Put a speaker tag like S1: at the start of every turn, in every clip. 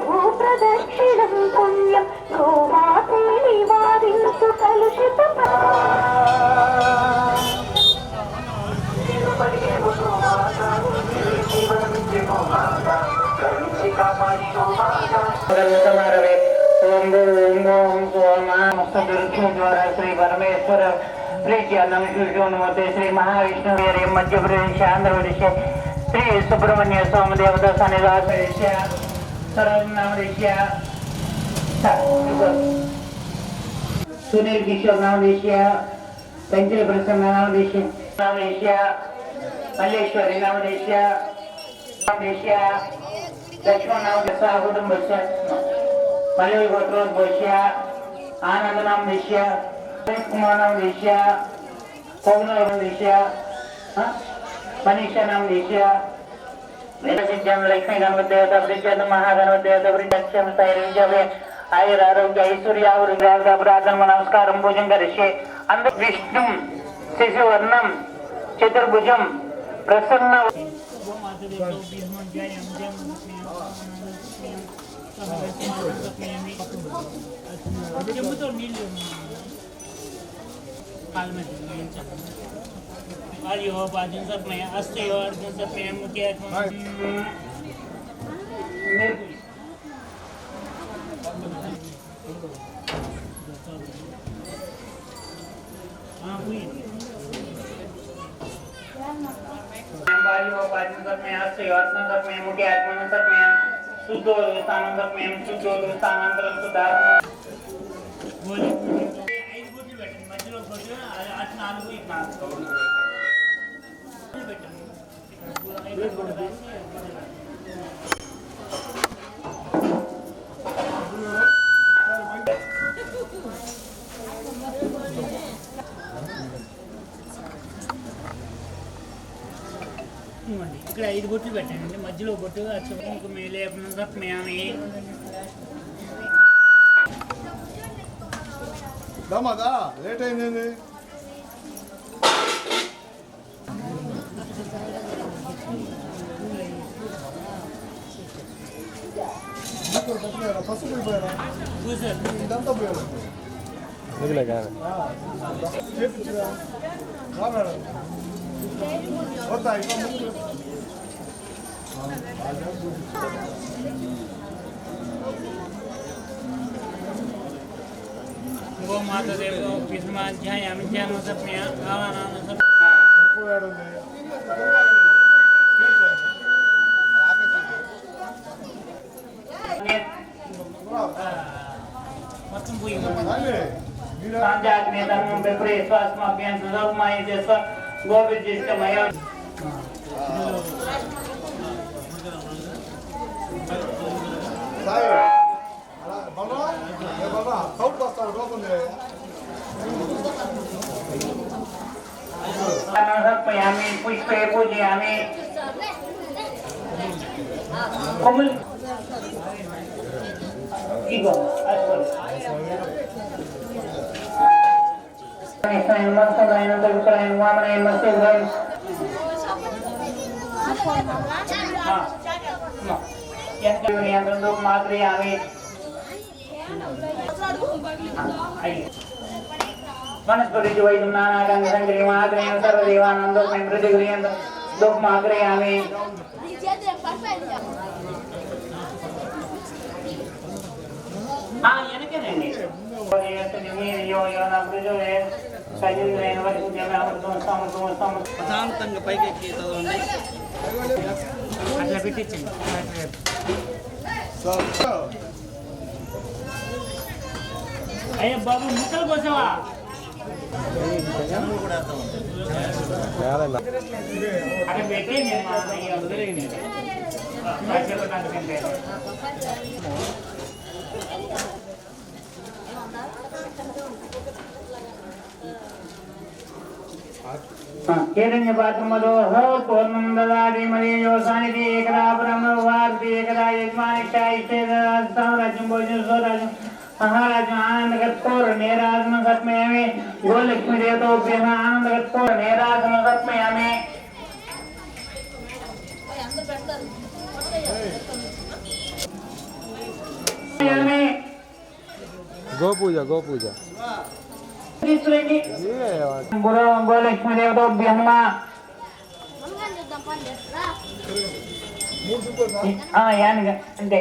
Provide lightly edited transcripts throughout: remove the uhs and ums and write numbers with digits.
S1: భూప్రదక్షిణం పుణ్యం గోమాతే నివారించు కలుషిత श्री परमेश्वर प्रीत्यानमते श्री महाविष्णु मध्य प्रदेश आंध्र प्रदेश श्री सुब्रह्मण्य स्वामी देवता सन्निधान सुनील किशोर नामदेशिया पंचल प्रसन्न नामदेशिया मल्लेश्वरी नामदेशिया लक्ष्मण नामदेशा कुटुंबस्य मलय गोत्रोद्भवस्य आनंद नामदेशिया कुमार नामदेशिया पवन नामदेशिया मनीषा नामदेशिया लक्ष्मी गणपति देवता प्रज्ञ महागणपति देवता प्रज्ञ आयुर आरोग्य ऐश्वर्य प्रार्थना नमस्कार पूजन करिष्ये अंध विष्णु शिशुवर्णम चतुर्भुजम प्रसन्न ఇక్కడ 5 బొట్లు పెట్టండి మధ్యలో బొట్టు అచ్చకు మేలే अपने
S2: దమదా లేట్ అయింది ఫస్ట్ పోయారా ఇదంతా పోయారు
S3: वो माता देव को पिस्माध्यायाम ज्ञानो सप्या आवानाम सब మొత్తం పోయి సాంజాగ్నేతం బెప్రే స్వాస్మాభ్యాం సుధౌమాయ దేశ గోవిజిష్టమయ
S2: సాయి బాబా ఏ బాబా సౌట్ వస్తారు లోపల
S1: సమర్పయామి పుష్పే పూజయామి కొమ్ములు ఇగో అస్వల్ నేను మస్తైన తగులైన వామనే మస్తైన యంత్రంలో మాత్రమే वनस्पति वैद्यम नानागंध संग्रह मात्रेण सर्वदेवानंदो मृत्यु गृहंत दुख माग्रयामि हां ఎనకనండి यो यो ना ప్రజోే సజీవైన వరకు జనామతో సమతం
S3: ప్రశాంతంగా పైకి ఎక్కి చదవండి అట్లా పెట్టించండి అయ్యా బాబు ముక్కలు కోసవా అక్కడ పెట్టి నేను వదిలేయండి हिरण्यपात्रमदोह पूर्णं ददाति मदीयोसानिति एकदा ब्रह्मवार्ति एकदा यजमानिष्ठाइष्टेदासाम्राज्यं भोजनं स्वराज्यं महाराज्यं आनन्दकर्पूर नेराजनं सर्पयामि गोलक्ष्मी देवतोभ्यः आनन्दकर्पूर नेराजनं सर्पयामि
S2: గోపూజ గోపూజ
S1: గోలక్ష్మి దేవతాభ్యం అంటే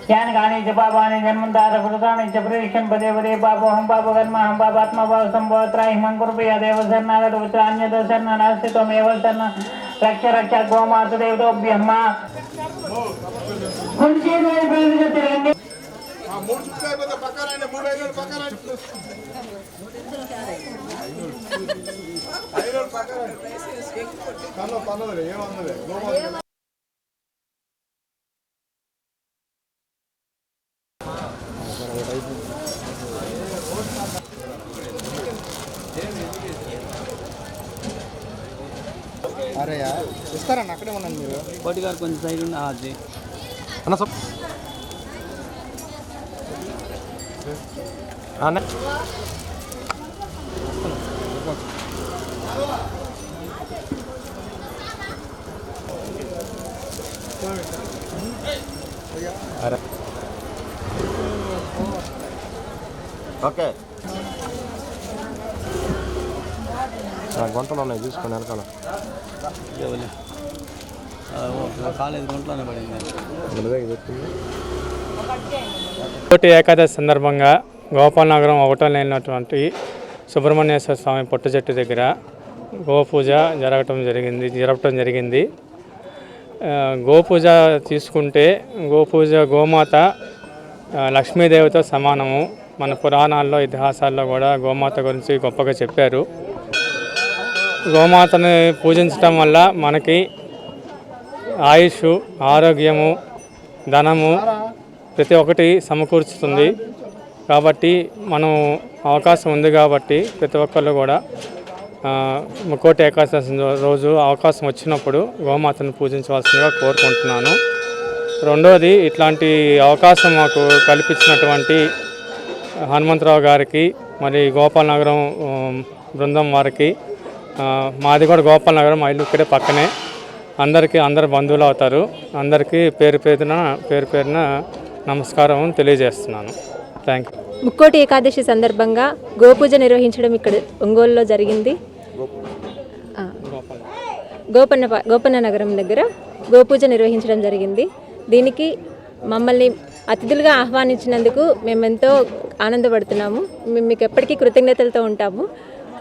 S1: यान गाने च पापानि जन्मन्तार कृतानि च प्रविशन् पदे पदे पापोऽहं पापकर्माहं पापात्मा पापसम्भवत्राहिमं कुर्वया देवशरणागतशरणानास्ति त्वमेव शरण रक्ष रक्ष गोमाता देवताभ्यः
S2: అరే ఇస్తారన్న అక్కడే ఉన్నాను మీరు
S3: కోటి గారు కొంచెం సైడ్ ఉన్న అది
S2: అన్న అన్న అరే ఓకే గుంటలు ఉన్నాయి చూసుకొని వెనకాల
S3: కాలేజ్ గుంట్లోనే పడింది.
S4: కోటి ఏకాదశి సందర్భంగా గోపాల్ నగరం 1వ లైన్లోటువంటి సుబ్రహ్మణ్యేశ్వర స్వామి పుట్ట చెట్టు దగ్గర గోపూజ జరపటం జరిగింది. గోపూజ తీసుకుంటే గోపూజ గోమాత లక్ష్మీదేవితో సమానము. మన పురాణాల్లో ఇతిహాసాల్లో కూడా గోమాత గురించి గొప్పగా చెప్పారు. గోమాతని పూజించటం వల్ల మనకి ఆయుష్, ఆరోగ్యము, ధనము ప్రతి ఒక్కటి సమకూర్చుతుంది. కాబట్టి మనం అవకాశం ఉంది కాబట్టి ప్రతి ఒక్కళ్ళు కూడా ముక్కోటి ఏకాదశి రోజు అవకాశం వచ్చినప్పుడు గోమాతను పూజించవలసిందిగా కోరుకుంటున్నాను. రెండోది, ఇట్లాంటి అవకాశం మాకు కల్పించినటువంటి హనుమంతరావు గారికి, మరి గోపాల్ నగరం బృందం వారికి, మాది కూడా గోపాల్ నగరం, మా ఇల్లు ఇక్కడే పక్కనే, అందరు బంధువులు అవుతారు. అందరికీ పేరు పేరున నమస్కారం తెలియజేస్తున్నాను. Thank you.
S5: ముక్కోటి ఏకాదశి సందర్భంగా గోపూజ నిర్వహించడం ఇక్కడ ఒంగోలులో జరిగింది. గోపన్న నగరం దగ్గర గోపూజ నిర్వహించడం జరిగింది. దీనికి మమ్మల్ని అతిథులుగా ఆహ్వానించినందుకు మేమెంతో ఆనందపడుతున్నాము. మేము మీకు ఎప్పటికీ కృతజ్ఞతలతో ఉంటాము.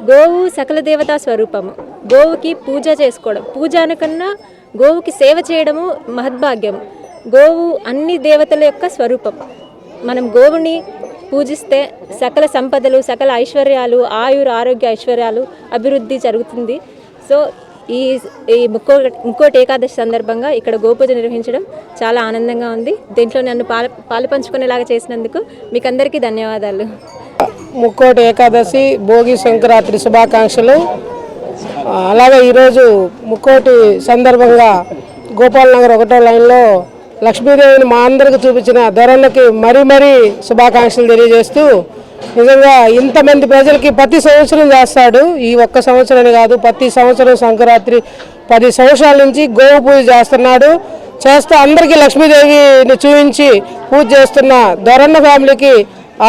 S5: గోవు సకల దేవతా స్వరూపము. గోవుకి పూజ చేసుకోవడం, పూజ అనకన్నా గోవుకి సేవ చేయడము మహద్భాగ్యం. గోవు అన్ని దేవతల యొక్క స్వరూపం. మనం గోవుని పూజిస్తే సకల సంపదలు, సకల ఐశ్వర్యాలు, ఆరోగ్య ఐశ్వర్యాలు అభివృద్ధి జరుగుతుంది. సో ఈ ముక్కోటి ఏకాదశి సందర్భంగా ఇక్కడ గోపూజ నిర్వహించడం చాలా ఆనందంగా ఉంది. దీంట్లో నన్ను పాలు పంచుకునేలాగా చేసినందుకు మీకు అందరికీ ధన్యవాదాలు.
S6: ముక్కోటి ఏకాదశి, భోగి, సంక్రాంతి శుభాకాంక్షలు. అలాగే ఈరోజు ముక్కోటి సందర్భంగా గోపాల్ నగర్ 1వ లైన్లో లక్ష్మీదేవిని మా అందరికి చూపించిన ధరలకి మరీ శుభాకాంక్షలు తెలియజేస్తూ, నిజంగా ఇంతమంది ప్రజలకి ప్రతి సంవత్సరం చేస్తాడు. ఈ ఒక్క సంవత్సరం కాదు, ప్రతి సంవత్సరం సంక్రాంతి 10 సంవత్సరాల నుంచి గోవు పూజ చేస్తూ అందరికీ లక్ష్మీదేవిని చూపించి పూజ చేస్తున్న ధరన్న ఫ్యామిలీకి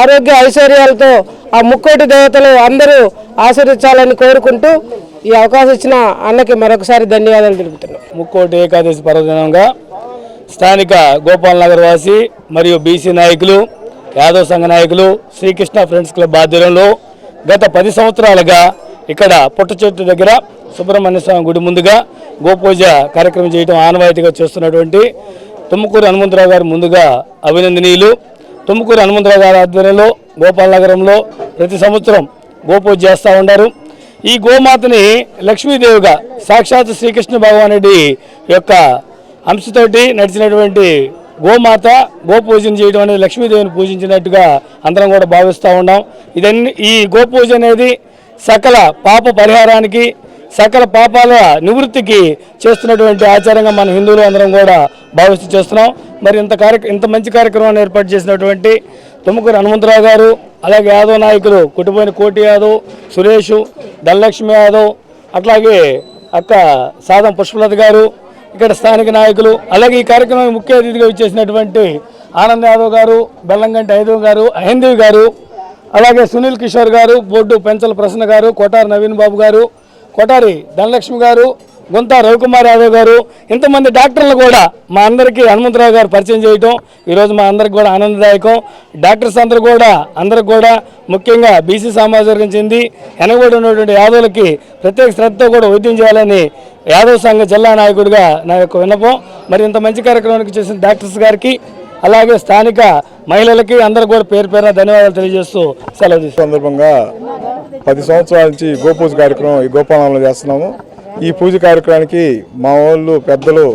S6: ఆరోగ్య ఐశ్వర్యాలతో ఆ ముక్కోటి దేవతలు అందరూ ఆశీర్వదించాలని కోరుకుంటూ ఈ అవకాశం ఇచ్చిన అన్నకి మరొకసారి ధన్యవాదాలు తెలుపుతున్నాం.
S7: ముక్కోటి ఏకాదశి పర్వదినంగా స్థానిక గోపాల్ నగర్ వాసి మరియు బీసీ నాయకులు, యాదవ్ సంఘ నాయకులు, శ్రీకృష్ణ ఫ్రెండ్స్ క్లబ్ ఆధ్వర్యంలో గత 10 సంవత్సరాలుగా ఇక్కడ పుట్ట చెట్టు దగ్గర సుబ్రహ్మణ్య స్వామి గుడి ముందుగా గోపూజ కార్యక్రమం చేయడం ఆనవాయితీగా చేస్తున్నటువంటి తుమ్మకూరు హనుమంతరావు గారు ముందుగా అభినందనీయులు. తుమ్మకూరు హనుమంతరావు గారి ఆధ్వర్యంలో గోపాల్ నగరంలో ప్రతి సంవత్సరం గోపూజ చేస్తూ ఉన్నారు. ఈ గోమాతని లక్ష్మీదేవిగా సాక్షాత్ శ్రీకృష్ణ భగవానుడి యొక్క అంశతోటి నడిచినటువంటి గోమాత గోపూజన చేయడం అనేది లక్ష్మీదేవిని పూజించినట్టుగా అందరం కూడా భావిస్తూ ఉన్నాం. ఈ గోపూజ అనేది సకల పాప పరిహారానికి, సకల పాపాల నివృత్తికి చేస్తున్నటువంటి ఆచారంగా మన హిందువులు అందరం కూడా భావిస్తూ చేస్తున్నాం. మరి ఇంత మంచి కార్యక్రమాన్ని ఏర్పాటు చేసినటువంటి తుమ్మకూరు హనుమంతరావు గారు, అలాగే యాదవ్ నాయకులు కుటుంబైన కోటి యాదవ్, సురేష్, ధనలక్ష్మి యాదవ్, అట్లాగే అక్క సాదం పుష్పలత గారు, ఇక్కడ స్థానిక నాయకులు, అలాగే ఈ కార్యక్రమం ముఖ్య అతిథిగా వచ్చేసినటువంటి ఆనంద్ యాదవ్ గారు, బెల్లంగంటి ఐదవ్ గారు, అహిందవి గారు, అలాగే సునీల్ కిషోర్ గారు, బొడ్డు పెంచల ప్రసన్న గారు, కొటారి నవీన్ బాబు గారు, కొటారి ధనలక్ష్మి గారు, గుంత రవికుమార్ యాదవ్ గారు, ఇంతమంది డాక్టర్లు కూడా మా అందరికీ హనుమంతరావు గారు పరిచయం చేయటం ఈరోజు మా అందరికి కూడా ఆనందదాయకం. డాక్టర్స్ అందరికి కూడా ముఖ్యంగా బీసీ సామాజిక వర్గం చెంది వెనకబడి ఉన్నటువంటి యాదవులకి ప్రత్యేక శ్రద్ధతో కూడా వైద్యం చేయాలని యాదవ్ సంఘ జిల్లా నాయకుడిగా నా యొక్క విన్నపం. మరి ఇంత మంచి కార్యక్రమానికి చేసిన డాక్టర్స్ గారికి, అలాగే స్థానిక మహిళలకి అందరూ కూడా పేరు పేరున ధన్యవాదాలు తెలియజేస్తూ సెలవు తీసుకుంటాం.
S2: సందర్భంగా 10 సంవత్సరాల నుంచి గోపూజ కార్యక్రమం ఈ గోపాలంలో చేస్తున్నాము. ఈ పూజ కార్యక్రమానికి మా వాళ్ళు పెద్దలు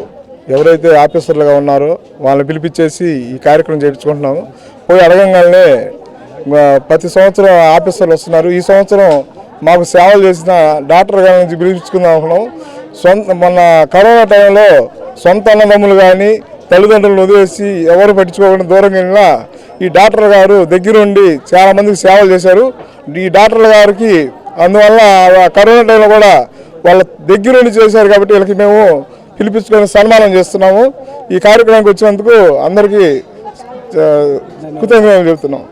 S2: ఎవరైతే ఆఫీసర్లుగా ఉన్నారో వాళ్ళని పిలిపించేసి ఈ కార్యక్రమం చేయించుకుంటున్నాము. పోయి అడగంగానే ప్రతి సంవత్సరం ఆఫీసర్లు వస్తున్నారు. ఈ సంవత్సరం మాకు సేవలు చేసిన డాక్టర్ గారి నుంచి పిలిపించుకుందాం అనుకున్నాం. మొన్న కరోనా టైంలో సొంత అన్నదమ్ములు కానీ తల్లిదండ్రులను వదిలేసి ఎవరు పట్టించుకోకుండా దూరంగా వెళ్ళినా ఈ డాక్టర్ గారు దగ్గరుండి చాలామందికి సేవలు చేశారు. ఈ డాక్టర్ గారికి అందువల్ల కరోనా టైంలో కూడా వాళ్ళ దగ్గరుండి చేశారు కాబట్టి వీళ్ళకి మేము పిలిపించుకొని సన్మానం చేస్తున్నాము. ఈ కార్యక్రమానికి వచ్చినందుకు అందరికీ కృతజ్ఞతలు చెప్తున్నాం.